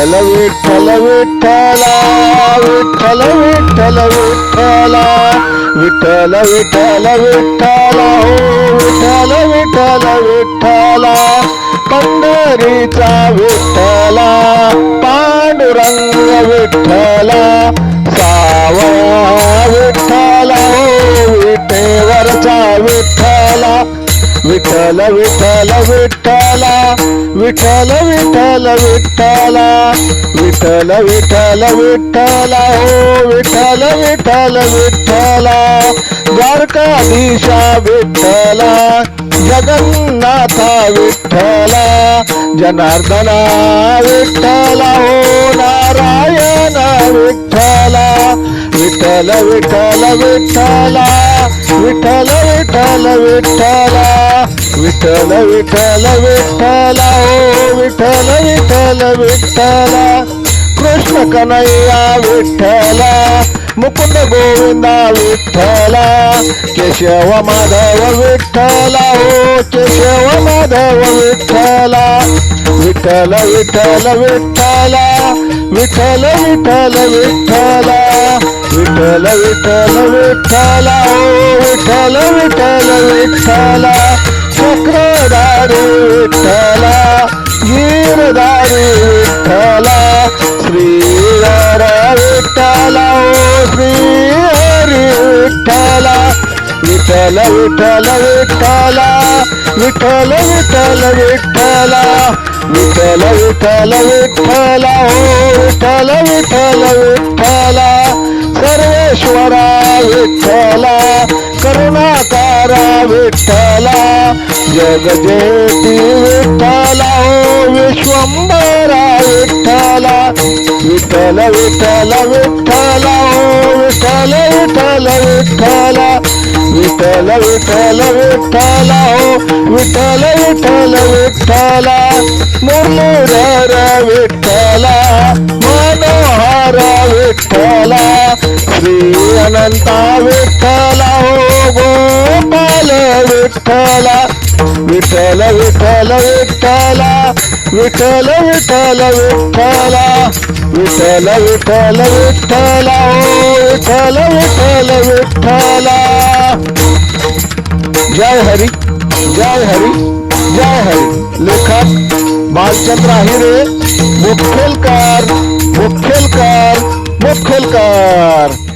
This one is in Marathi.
विठ्ठल विठ्ठला विठ्ठल विठ्ठल विठ्ठला विठ्ठल विठ्ठल विठ्ठला हो विठ्ठल विठ्ठल विठ्ठला पंढरीचा विठ्ठला पांडुरंग विठ्ठला सावळा विठ्ठला हो विटेवरचा विठ्ठला विठ्ठल विठ्ठल विठ्ठला विठ्ठल विठ्ठल विठ्ठला विठ्ठल विठ्ठल विठ्ठला हो विठ्ठल विठ्ठल विठ्ठला द्वारकाधीशा विठ्ठला जगन्नाथा विठ्ठला जनार्दना विठ्ठला हो नारायण विठ्ठला विठ्ठल विठ्ठल विठ्ठला विठ्ठल विठ्ठल विठ्ठला विठ्ठल विठ्ठल विठ्ठला हो विठ्ठल विठ्ठल विठ्ठला कृष्ण कन्हैया विठ्ठला मुकुंद गोविंदा विठ्ठला केशव माधव विठ्ठला हो केशव माधव विठ्ठला विठ्ठल विठ्ठल विठ्ठला विठ्ठल विठ्ठल विठ्ठला विठ्ठल विठ्ठल विठ्ठला हो विठ्ठल विठ्ठल विठ्ठला चक्रधारी विठ्ठला गिरधारी विठ्ठला श्रीधर विठ्ठला हो श्री हरी विठ्ठला विठ्ठल विठ्ठल विठ्ठला विठ्ठल विठ्ठल विठ्ठला विठ्ठल विठ्ठल विठ्ठला हो विठ्ठल विठ्ठल विठ्ठला सर्वेश्वरा विठ्ठला करुणाकारा विठ्ठला जगजेती विठ्ठला हो विश्वंभरा विठ्ठला विठ्ठल विठ्ठल विठ्ठला हो विठ्ठल विठ्ठल विठ्ठला विठ्ठल विठ्ठल विठ्ठला हो विठ्ठल विठ्ठल विठ्ठला मुरलीधर विठ्ठला मनोहर विठ्ठला श्री अनंता विठ्ठला हो गोपाल विठ्ठला विठ्ठल विठ्ठल विठ्ठला विठ्ठल विठ्ठल विठ्ठला विठ्ठल विठ्ठल विठ्ठला हो विठ्ठल विठ्ठल विठ्ठला जय हरी जय हरी जय हरी लेखक बालचंद्र आहिरे मुखेलकर मुखेलकर मुखेलकर